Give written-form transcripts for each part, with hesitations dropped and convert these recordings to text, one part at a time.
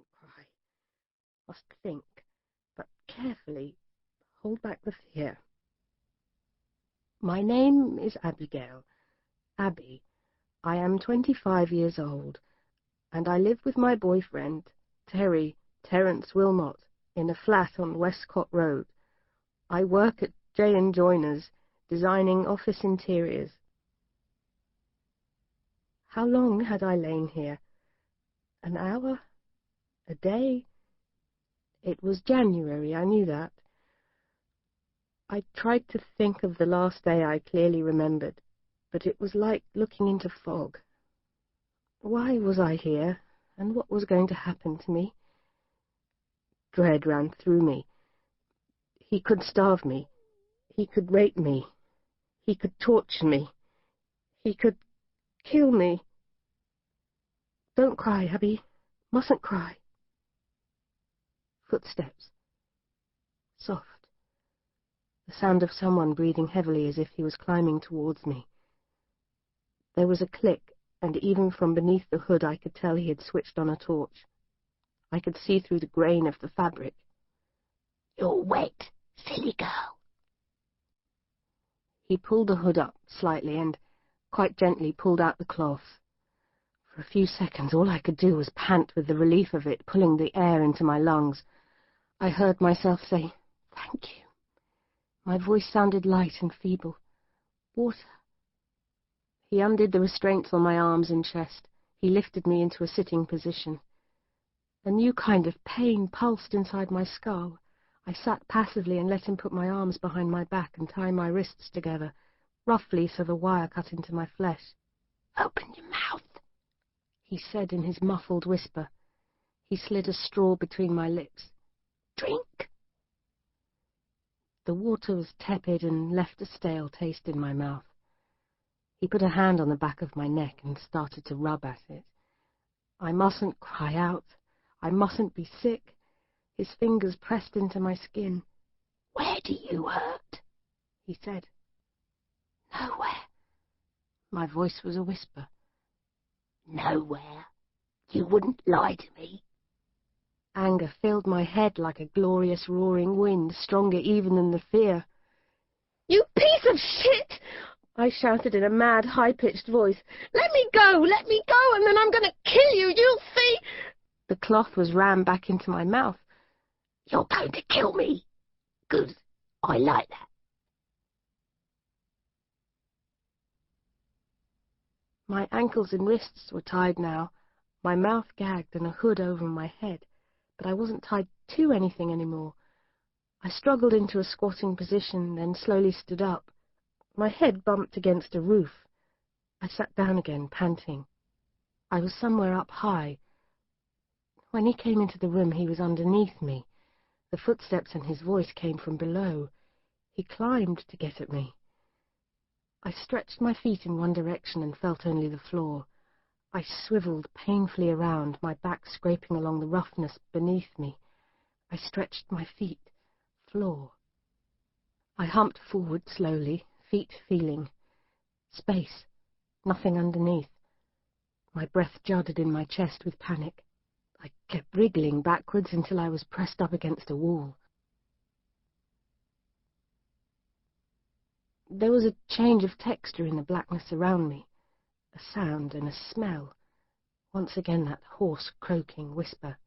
Don't cry. Must think, but carefully. Hold back the fear. My name is Abigail. Abbie. I am 25 years old, and I live with my boyfriend, Terence Wilmot, in a flat on Westcott Road. I work at J & Joiner's, designing office interiors. How long had I lain here? An hour? A day? It was January, I knew that. I tried to think of the last day I clearly remembered, but it was like looking into fog. Why was I here, and what was going to happen to me? Dread ran through me. He could starve me. He could rape me. He could torture me. He could kill me. Don't cry, Abbie. Mustn't cry. Footsteps. Soft. The sound of someone breathing heavily as if he was climbing towards me. There was a click, and even from beneath the hood I could tell he had switched on a torch. I could see through the grain of the fabric. "You're wet, silly girl." He pulled the hood up slightly and, quite gently, pulled out the cloth. For a few seconds all I could do was pant with the relief of it, pulling the air into my lungs. I heard myself say, "Thank you." My voice sounded light and feeble. "Water." He undid the restraints on my arms and chest. He lifted me into a sitting position. A new kind of pain pulsed inside my skull. I sat passively and let him put my arms behind my back and tie my wrists together, roughly so the wire cut into my flesh. "Open your mouth," he said in his muffled whisper. He slid a straw between my lips. "Drink." The water was tepid and left a stale taste in my mouth. He put a hand on the back of my neck and started to rub at it. I mustn't cry out. I mustn't be sick. His fingers pressed into my skin. "Where do you hurt?" he said. "Nowhere." My voice was a whisper. "Nowhere? You wouldn't lie to me?" Anger filled my head like a glorious roaring wind, stronger even than the fear. "You piece of shit!" I shouted in a mad, high-pitched voice. "Let me go, and then I'm going to kill you, you'll see!" The cloth was rammed back into my mouth. "You're going to kill me? Good, I like that." My ankles and wrists were tied now, my mouth gagged and a hood over my head, but I wasn't tied to anything anymore. I struggled into a squatting position, then slowly stood up. My head bumped against a roof. I sat down again, panting. I was somewhere up high. When he came into the room, he was underneath me. The footsteps and his voice came from below. He climbed to get at me. I stretched my feet in one direction and felt only the floor. I swiveled painfully around, my back scraping along the roughness beneath me. I stretched my feet. Floor. I humped forward slowly, feet feeling. Space. Nothing underneath. My breath juddered in my chest with panic. I kept wriggling backwards until I was pressed up against a wall. There was a change of texture in the blackness around me, a sound and a smell. Once again that hoarse, croaking whisper.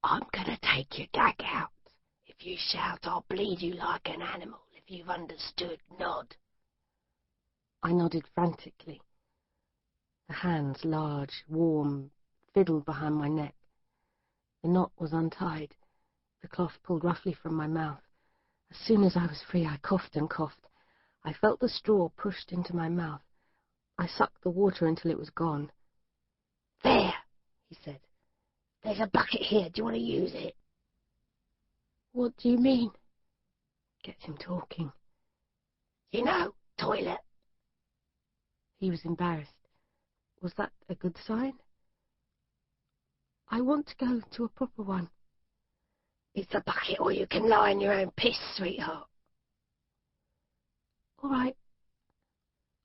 "I'm gonna take your gag out. If you shout, I'll bleed you like an animal. If you've understood, nod." I nodded frantically. The hands, large, warm, fiddled behind my neck. The knot was untied. The cloth pulled roughly from my mouth. As soon as I was free, I coughed and coughed. I felt the straw pushed into my mouth. I sucked the water until it was gone. "There," he said. "There's a bucket here. Do you want to use it?" "What do you mean?" Get him talking. "You know, toilet." He was embarrassed. Was that a good sign? "I want to go to a proper one." "It's a bucket, or you can lie in your own piss, sweetheart." "All right."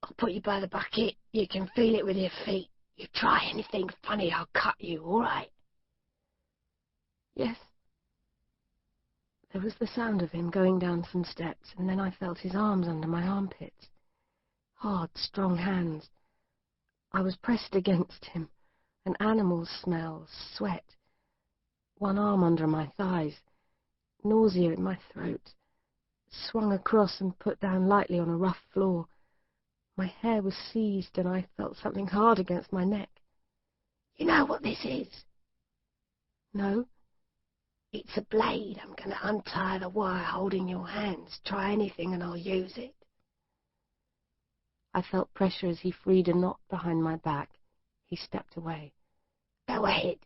"I'll put you by the bucket. You can feel it with your feet. You try anything funny, I'll cut you, all right?" was the sound of him going down some steps, and then I felt his arms under my armpits. Hard, strong hands. I was pressed against him. An animal's smell, sweat. One arm under my thighs. Nausea in my throat. Swung across and put down lightly on a rough floor. My hair was seized, and I felt something hard against my neck. You know what this is? No. It's a blade. I'm going to untie the wire holding your hands. Try anything and I'll use it. I felt pressure as he freed a knot behind my back. He stepped away. Go ahead,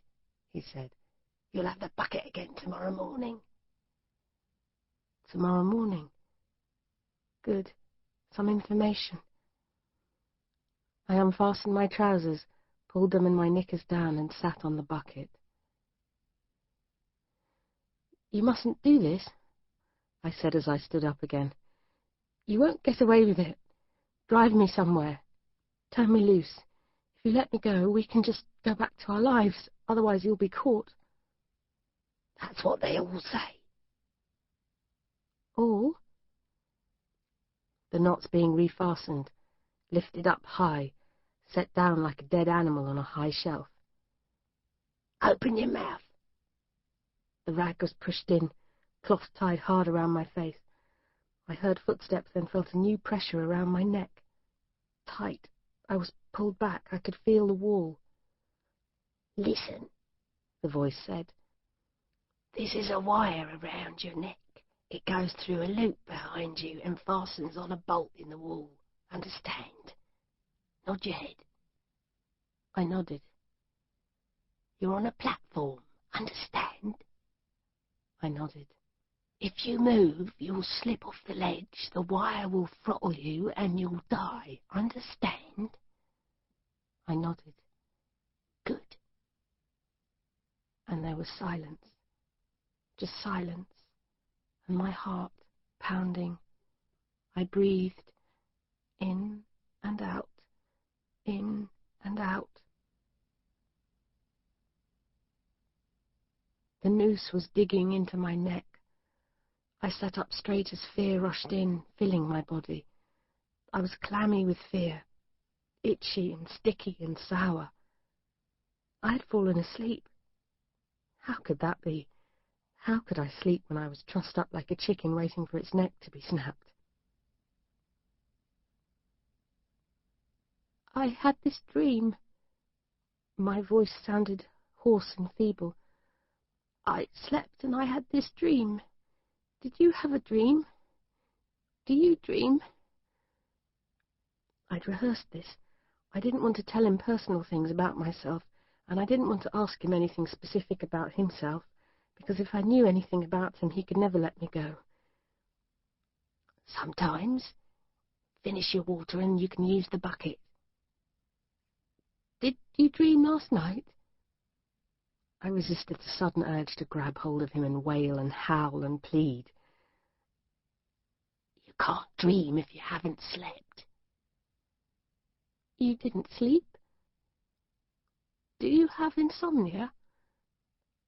he said. You'll have the bucket again tomorrow morning. Tomorrow morning? Good. Some information. I unfastened my trousers, pulled them and my knickers down, and sat on the bucket. You mustn't do this, I said as I stood up again. You won't get away with it. Drive me somewhere. Turn me loose. If you let me go, we can just go back to our lives. Otherwise you'll be caught. That's what they all say. All? The knots being refastened, lifted up high, set down like a dead animal on a high shelf. Open your mouth. The rag was pushed in, cloth tied hard around my face. I heard footsteps, then felt a new pressure around my neck. Tight. I was pulled back. I could feel the wall. Listen, the voice said. This is a wire around your neck. It goes through a loop behind you and fastens on a bolt in the wall. Understand? Nod your head. I nodded. You're on a platform. Understand? I nodded. If you move, you'll slip off the ledge, the wire will throttle you, and you'll die. Understand? I nodded. Good. And there was silence. Just silence. And my heart pounding. I breathed. In and out. In and out. The noose was digging into my neck. I sat up straight as fear rushed in, filling my body. I was clammy with fear, itchy and sticky and sour. I had fallen asleep. How could that be? How could I sleep when I was trussed up like a chicken waiting for its neck to be snapped? I had this dream. My voice sounded hoarse and feeble. I slept and I had this dream. Did you have a dream? Do you dream? I'd rehearsed this. I didn't want to tell him personal things about myself, and I didn't want to ask him anything specific about himself, because if I knew anything about him, he could never let me go. Sometimes. Finish your water and you can use the bucket. Did you dream last night? I resisted the sudden urge to grab hold of him and wail and howl and plead. You can't dream if you haven't slept. You didn't sleep? Do you have insomnia?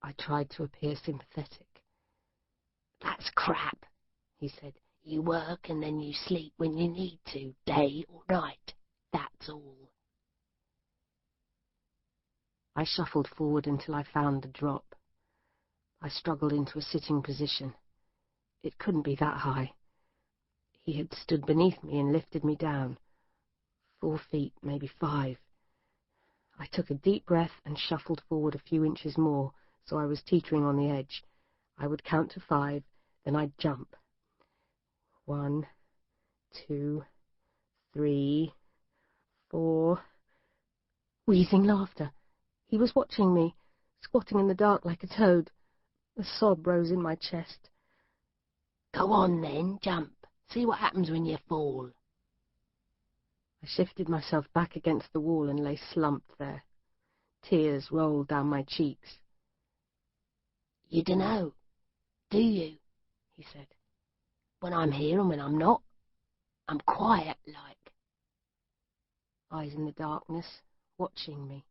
I tried to appear sympathetic. That's crap, he said. You work and then you sleep when you need to, day or night. That's all. I shuffled forward until I found the drop. I struggled into a sitting position. It couldn't be that high. He had stood beneath me and lifted me down. 4 feet, maybe 5. I took a deep breath and shuffled forward a few inches more, so I was teetering on the edge. I would count to 5, then I'd jump. 1, 2, 3, 4. Wheezing laughter. He was watching me, squatting in the dark like a toad. A sob rose in my chest. Go on then, jump. See what happens when you fall. I shifted myself back against the wall and lay slumped there. Tears rolled down my cheeks. You dunno, do you? He said. When I'm here and when I'm not, I'm quiet like. Eyes in the darkness, watching me.